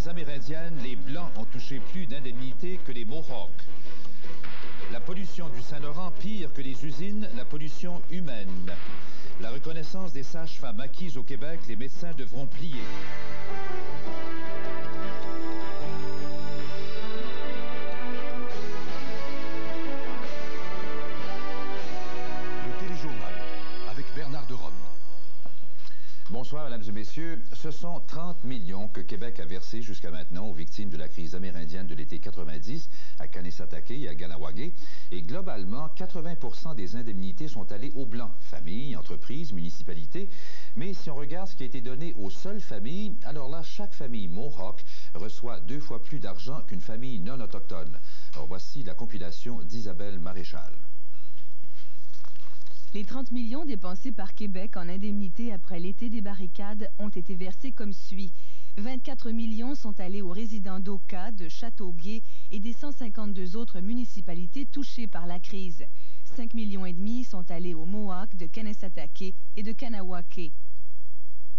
amérindiennes, les Blancs ont touché plus d'indemnités que les Mohawks. La pollution du Saint-Laurent, pire que les usines, la pollution humaine. La reconnaissance des sages-femmes acquises au Québec, les médecins devront plier. Bonsoir, mesdames et messieurs. Ce sont 30 millions que Québec a versés jusqu'à maintenant aux victimes de la crise amérindienne de l'été 90 à Kanesatake et à Kahnawake. Et globalement, 80% des indemnités sont allées aux Blancs, familles, entreprises, municipalités. Mais si on regarde ce qui a été donné aux seules familles, alors là, chaque famille Mohawk reçoit 2 fois plus d'argent qu'une famille non autochtone. Alors voici la compilation d'Isabelle Maréchal. Les 30 millions dépensés par Québec en indemnité après l'été des barricades ont été versés comme suit. 24 millions sont allés aux résidents d'Oka, de Châteauguay et des 152 autres municipalités touchées par la crise. 5,5 millions sont allés aux Mohawks de Kanesatake et de Kahnawake.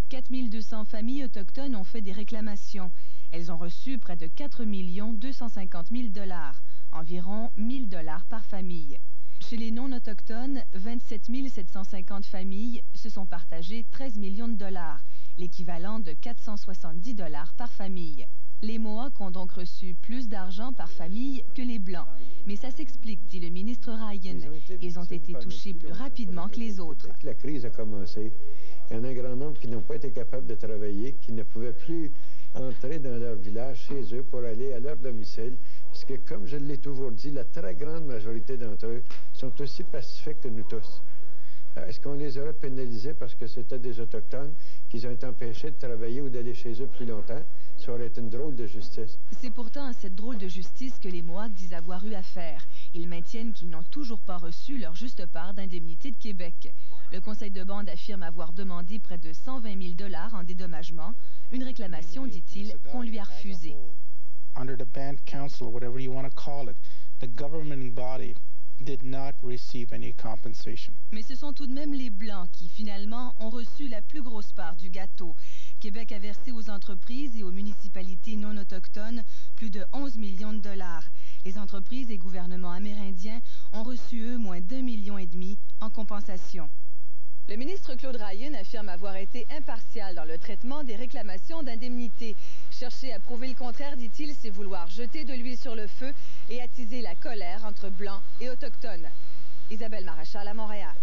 4 200 familles autochtones ont fait des réclamations. Elles ont reçu près de 4 250 000 $, environ 1 000 $ par famille. Chez les non-autochtones, 27 750 familles se sont partagées 13 millions de $, l'équivalent de 470 $ par famille. Les Mohawks ont donc reçu plus d'argent par famille que les Blancs. Mais ça s'explique, dit le ministre Ryan. Ils ont été touchés plus rapidement que les autres. La crise a commencé. Il y en a un grand nombre qui n'ont pas été capables de travailler, qui ne pouvaient plus entrer dans leur village, chez eux, pour aller à leur domicile. Parce que, comme je l'ai toujours dit, la très grande majorité d'entre eux sont aussi pacifiques que nous tous. Est-ce qu'on les aurait pénalisés parce que c'était des Autochtones qu'ils ont été empêchés de travailler ou d'aller chez eux plus longtemps? Ça aurait été une drôle de justice. C'est pourtant à cette drôle de justice que les Mohawks disent avoir eu affaire. Ils maintiennent qu'ils n'ont toujours pas reçu leur juste part d'indemnité de Québec. Le conseil de bande affirme avoir demandé près de 120 000 $ en dédommagement. Une réclamation, dit-il, qu'on lui a refusée. Under the band council, whatever you want to call it, the governing body did not receive any compensation. Mais ce sont tout de même les Blancs qui, finalement, ont reçu la plus grosse part du gâteau. Québec a versé aux entreprises et aux municipalités non autochtones plus de 11 millions de $. Les entreprises et gouvernements amérindiens ont reçu, eux, moins d'1,5 million en compensation. Le ministre Claude Ryan affirme avoir été impartial dans le traitement des réclamations d'indemnité. Chercher à prouver le contraire, dit-il, c'est vouloir jeter de l'huile sur le feu et attiser la colère entre Blancs et Autochtones. Isabelle Maréchal à Montréal.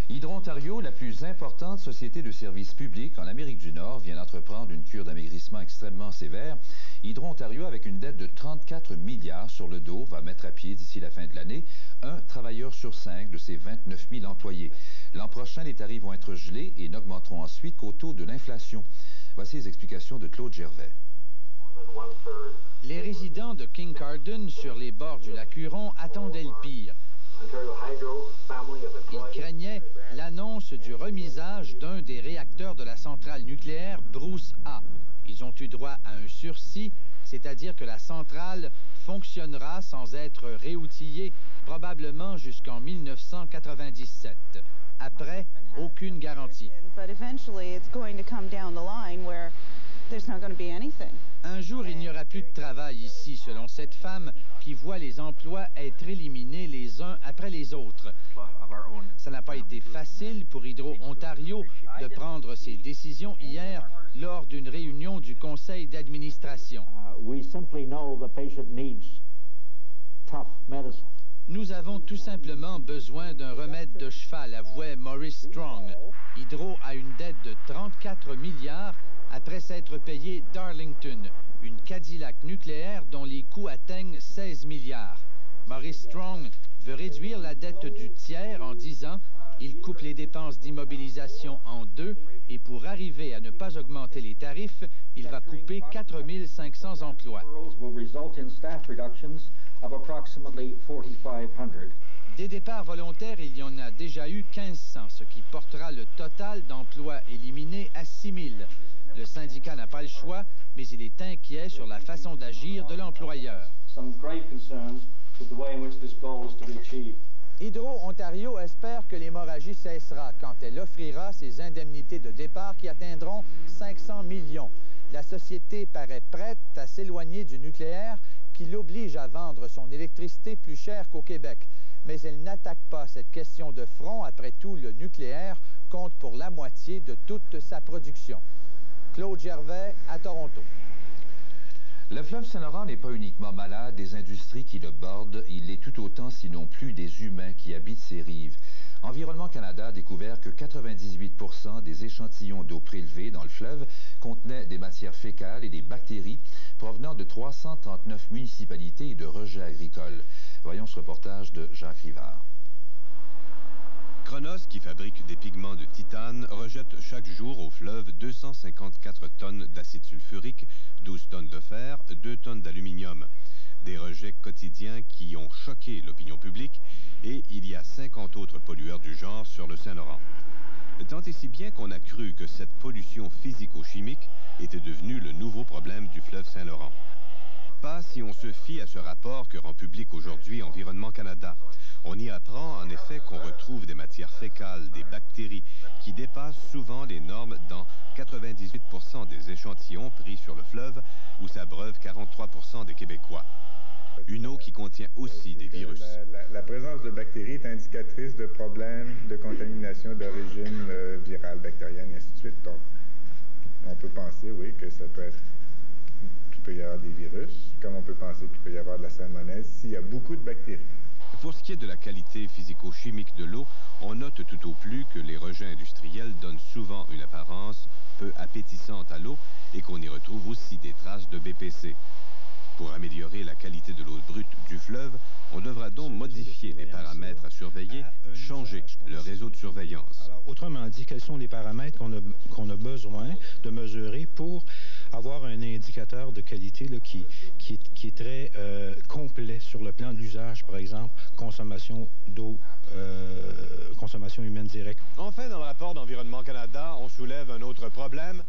Hydro-Ontario, la plus importante société de services publics en Amérique du Nord, vient d'entreprendre une cure d'amaigrissement extrêmement sévère. Hydro-Ontario, avec une dette de 34 milliards sur le dos, va mettre à pied d'ici la fin de l'année un travailleur sur 5 de ses 29 000 employés. L'an prochain, les tarifs vont être gelés et n'augmenteront ensuite qu'au taux de l'inflation. Voici les explications de Claude Gervais. Les résidents de Kincardine, sur les bords du lac Huron, attendaient le pire. Ils craignaient l'annonce du remisage d'un des réacteurs de la centrale nucléaire Bruce A. Ils ont eu droit à un sursis, c'est-à-dire que la centrale fonctionnera sans être réoutillée probablement jusqu'en 1997. Après, aucune garantie. Un jour, il n'y aura plus de travail ici, selon cette femme qui voit les emplois être éliminés les uns après les autres. Ça n'a pas été facile pour Hydro-Ontario de prendre ces décisions hier lors d'une réunion du conseil d'administration. Nous avons tout simplement besoin d'un remède de cheval, avouait Maurice Strong. Hydro a une dette de 34 milliards après s'être payé Darlington, une Cadillac nucléaire dont les coûts atteignent 16 milliards. Maurice Strong veut réduire la dette du tiers en 10 ans. Il coupe les dépenses d'immobilisation en 2 et pour arriver à ne pas augmenter les tarifs, il va couper 4 500 emplois. Des départs volontaires, il y en a déjà eu 1500, ce qui portera le total d'emplois éliminés à 6 000. Le syndicat n'a pas le choix, mais il est inquiet sur la façon d'agir de l'employeur. Hydro-Ontario espère que l'hémorragie cessera quand elle offrira ses indemnités de départ qui atteindront 500 millions. La société paraît prête à s'éloigner du nucléaire qui l'oblige à vendre son électricité plus cher qu'au Québec. Mais elle n'attaque pas cette question de front. Après tout, le nucléaire compte pour la moitié de toute sa production. Claude Gervais à Toronto. Le fleuve Saint-Laurent n'est pas uniquement malade des industries qui le bordent, il l'est tout autant, sinon plus, des humains qui habitent ses rives. Environnement Canada a découvert que 98% des échantillons d'eau prélevés dans le fleuve contenaient des matières fécales et des bactéries provenant de 339 municipalités et de rejets agricoles. Voyons ce reportage de Jacques Rivard. Cronos, qui fabrique des pigments de titane, rejette chaque jour au fleuve 254 tonnes d'acide sulfurique, 12 tonnes de fer, 2 tonnes d'aluminium. Des rejets quotidiens qui ont choqué l'opinion publique, et il y a 50 autres pollueurs du genre sur le Saint-Laurent. Tant et si bien qu'on a cru que cette pollution physico-chimique était devenue le nouveau problème du fleuve Saint-Laurent. Pas si on se fie à ce rapport que rend public aujourd'hui Environnement Canada. On y apprend en effet qu'on retrouve des matières fécales, des bactéries, qui dépassent souvent les normes dans 98% des échantillons pris sur le fleuve, où s'abreuvent 43% des Québécois. Une eau qui contient aussi des virus. La présence de bactéries est indicatrice de problèmes de contamination d'origine virale, bactérienne, et ainsi de suite. Donc, on peut penser, oui, que ça peut être, qu'il peut y avoir des virus, comme on peut penser qu'il peut y avoir de la salmonelle s'il y a beaucoup de bactéries. Pour ce qui est de la qualité physico-chimique de l'eau, on note tout au plus que les rejets industriels donnent souvent une apparence peu appétissante à l'eau et qu'on y retrouve aussi des traces de BPC. Pour améliorer la qualité de l'eau brute du fleuve, on devra donc modifier les paramètres à surveiller, changer le réseau de surveillance. Alors, autrement dit, quels sont les paramètres qu'on a besoin de mesurer pour avoir un indicateur de qualité là, qui est très complet sur le plan d'usage, par exemple, consommation d'eau, consommation humaine directe. Enfin, dans le rapport d'Environnement Canada, on soulève un autre problème.